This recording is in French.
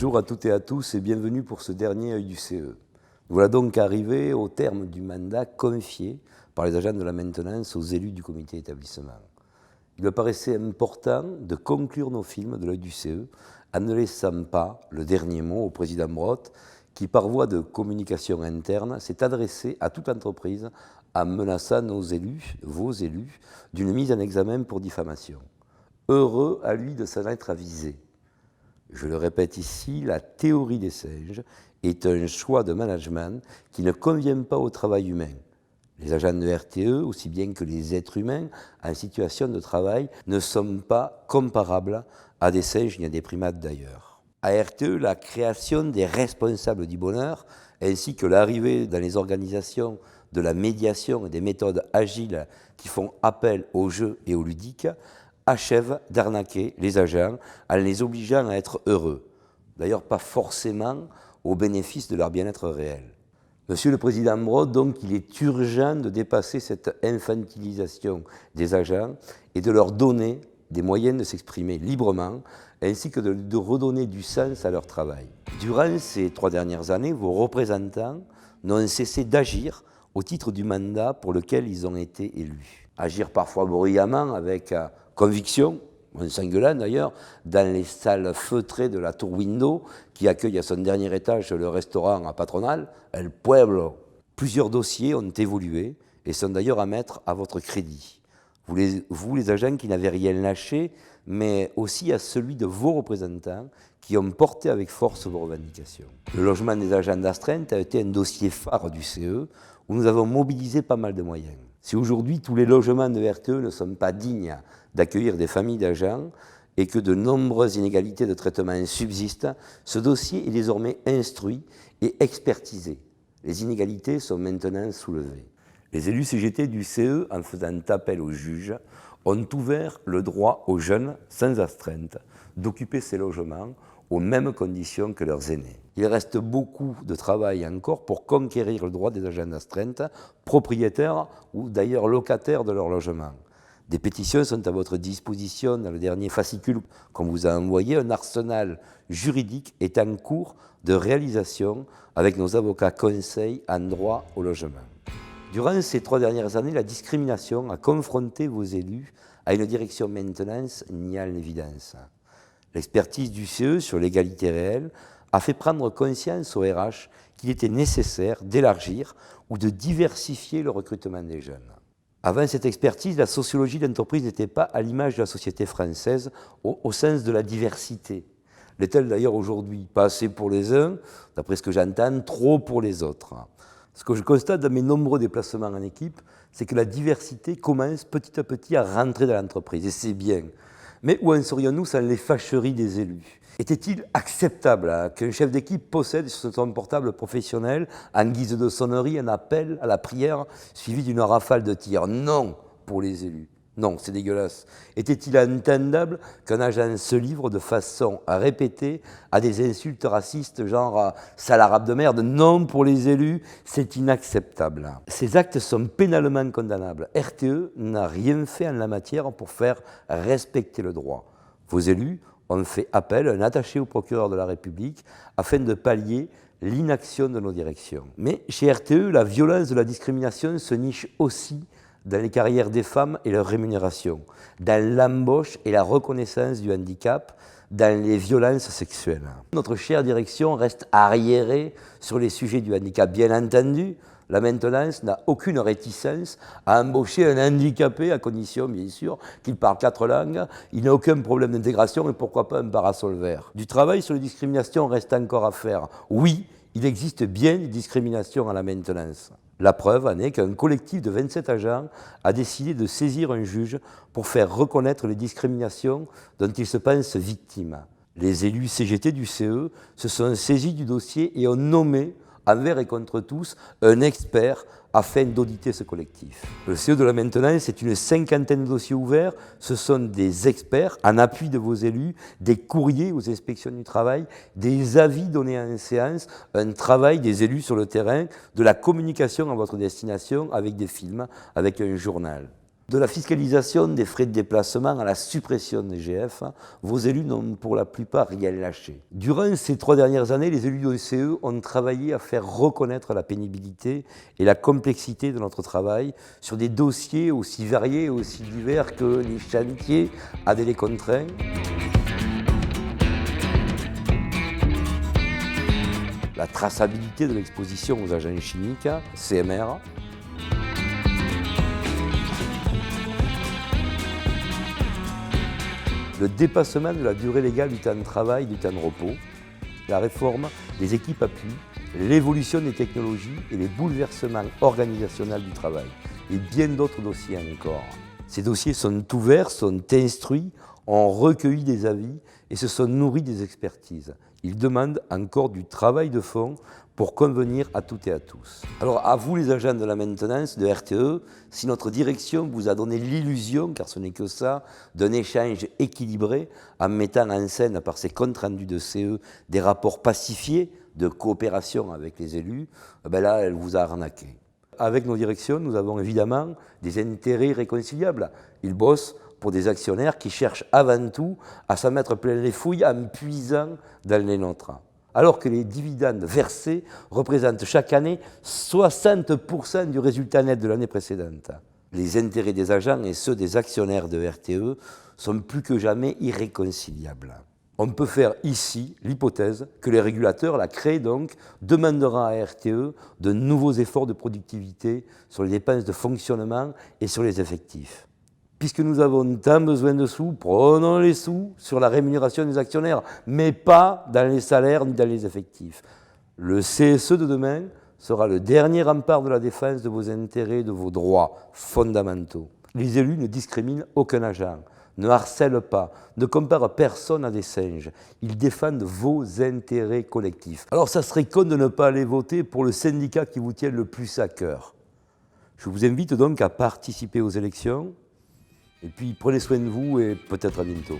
Bonjour à toutes et à tous et bienvenue pour ce dernier œil du CE. Nous voilà donc arrivés au terme du mandat confié par les agents de la maintenance aux élus du comité d'établissement. Il me paraissait important de conclure nos films de l'œil du CE en ne laissant pas le dernier mot au président Brotte qui, par voie de communication interne, s'est adressé à toute entreprise en menaçant nos élus, vos élus, d'une mise en examen pour diffamation. Heureux à lui de s'en être avisé. Je le répète ici, la théorie des singes est un choix de management qui ne convient pas au travail humain. Les agents de RTE, aussi bien que les êtres humains en situation de travail, ne sont pas comparables à des singes ni à des primates d'ailleurs. À RTE, la création des responsables du bonheur, ainsi que l'arrivée dans les organisations de la médiation et des méthodes agiles qui font appel au jeu et au ludique, achève d'arnaquer les agents en les obligeant à être heureux. D'ailleurs, pas forcément au bénéfice de leur bien-être réel. Monsieur le Président Brotte, donc, il est urgent de dépasser cette infantilisation des agents et de leur donner des moyens de s'exprimer librement, ainsi que de redonner du sens à leur travail. Durant ces 3 dernières années, vos représentants n'ont cessé d'agir au titre du mandat pour lequel ils ont été élus. Agir parfois bruyamment, avec conviction, en s'engueulant d'ailleurs, dans les salles feutrées de la Tour Window, qui accueille à son dernier étage le restaurant à Patronal, El Pueblo. Plusieurs dossiers ont évolué et sont d'ailleurs à mettre à votre crédit. Vous les agents qui n'avez rien lâché, mais aussi à celui de vos représentants qui ont porté avec force vos revendications. Le logement des agents d'astreinte a été un dossier phare du CE, où nous avons mobilisé pas mal de moyens. Si aujourd'hui tous les logements de RTE ne sont pas dignes d'accueillir des familles d'agents et que de nombreuses inégalités de traitement subsistent, ce dossier est désormais instruit et expertisé. Les inégalités sont maintenant soulevées. Les élus CGT du CE, en faisant appel aux juges, ont ouvert le droit aux jeunes sans astreinte d'occuper ces logements aux mêmes conditions que leurs aînés. Il reste beaucoup de travail encore pour conquérir le droit des agents d'astreinte, propriétaires ou d'ailleurs locataires de leur logement. Des pétitions sont à votre disposition dans le dernier fascicule qu'on vous a envoyé. Un arsenal juridique est en cours de réalisation avec nos avocats conseils en droit au logement. Durant ces 3 dernières années, la discrimination a confronté vos élus à une direction maintenance niant l'évidence. L'expertise du CE sur l'égalité réelle a fait prendre conscience au RH qu'il était nécessaire d'élargir ou de diversifier le recrutement des jeunes. Avant cette expertise, la sociologie d'entreprise n'était pas à l'image de la société française au sens de la diversité. L'est-elle d'ailleurs aujourd'hui? Pas assez pour les uns, d'après ce que j'entends, trop pour les autres. Ce que je constate dans mes nombreux déplacements en équipe, c'est que la diversité commence petit à petit à rentrer dans l'entreprise, et c'est bien. Mais où en serions-nous sans les fâcheries des élus? Était-il acceptable qu'un chef d'équipe possède sur son portable professionnel, en guise de sonnerie, un appel à la prière suivi d'une rafale de tirs? Non, pour les élus. Non, c'est dégueulasse. Était-il entendable qu'un agent se livre de façon répétée à des insultes racistes genre « sale arabe de merde »? Non, pour les élus, c'est inacceptable. Ces actes sont pénalement condamnables. RTE n'a rien fait en la matière pour faire respecter le droit. Vos élus ont fait appel à un attaché au procureur de la République afin de pallier l'inaction de nos directions. Mais chez RTE, la violence de la discrimination se niche aussi dans les carrières des femmes et leur rémunération, dans l'embauche et la reconnaissance du handicap, dans les violences sexuelles. Notre chère direction reste arriérée sur les sujets du handicap. Bien entendu, la maintenance n'a aucune réticence à embaucher un handicapé, à condition, bien sûr, qu'il parle 4 langues, il n'a aucun problème d'intégration et pourquoi pas un parasol vert. Du travail sur les discriminations reste encore à faire. Oui, il existe bien des discriminations à la maintenance. La preuve en est qu'un collectif de 27 agents a décidé de saisir un juge pour faire reconnaître les discriminations dont ils se pensent victimes. Les élus CGT du CE se sont saisis du dossier et ont nommé, envers et contre tous, un expert afin d'auditer ce collectif. Le CE de la maintenance, c'est une 50aine de dossiers ouverts. Ce sont des experts, en appui de vos élus, des courriers aux inspections du travail, des avis donnés en séance, un travail des élus sur le terrain, de la communication à votre destination avec des films, avec un journal. De la fiscalisation des frais de déplacement à la suppression des GF, vos élus n'ont pour la plupart rien lâché. Durant ces 3 dernières années, les élus de l'OCE ont travaillé à faire reconnaître la pénibilité et la complexité de notre travail sur des dossiers aussi variés et aussi divers que les chantiers à délai contraint, la traçabilité de l'exposition aux agents chimiques, CMR, le dépassement de la durée légale du temps de travail et du temps de repos, la réforme des équipes appui, l'évolution des technologies et les bouleversements organisationnels du travail, et bien d'autres dossiers encore. Ces dossiers sont ouverts, sont instruits, ont recueilli des avis et se sont nourris des expertises. Ils demandent encore du travail de fond pour convenir à toutes et à tous. Alors à vous les agents de la maintenance, de RTE, si notre direction vous a donné l'illusion, car ce n'est que ça, d'un échange équilibré en mettant en scène par ses comptes rendus de CE des rapports pacifiés de coopération avec les élus, ben là elle vous a arnaqué. Avec nos directions, nous avons évidemment des intérêts irréconciliables. Ils bossent pour des actionnaires qui cherchent avant tout à s'en mettre plein les fouilles en puisant dans les nôtres. Alors que les dividendes versés représentent chaque année 60% du résultat net de l'année précédente. Les intérêts des agents et ceux des actionnaires de RTE sont plus que jamais irréconciliables. On peut faire ici l'hypothèse que les régulateurs, la CRE donc, demandera à RTE de nouveaux efforts de productivité sur les dépenses de fonctionnement et sur les effectifs. Puisque nous avons tant besoin de sous, prenons les sous sur la rémunération des actionnaires, mais pas dans les salaires ni dans les effectifs. Le CSE de demain sera le dernier rempart de la défense de vos intérêts et de vos droits fondamentaux. Les élus ne discriminent aucun agent, ne harcèlent pas, ne comparent personne à des singes. Ils défendent vos intérêts collectifs. Alors ça serait con de ne pas aller voter pour le syndicat qui vous tient le plus à cœur. Je vous invite donc à participer aux élections. Et puis prenez soin de vous et peut-être à bientôt.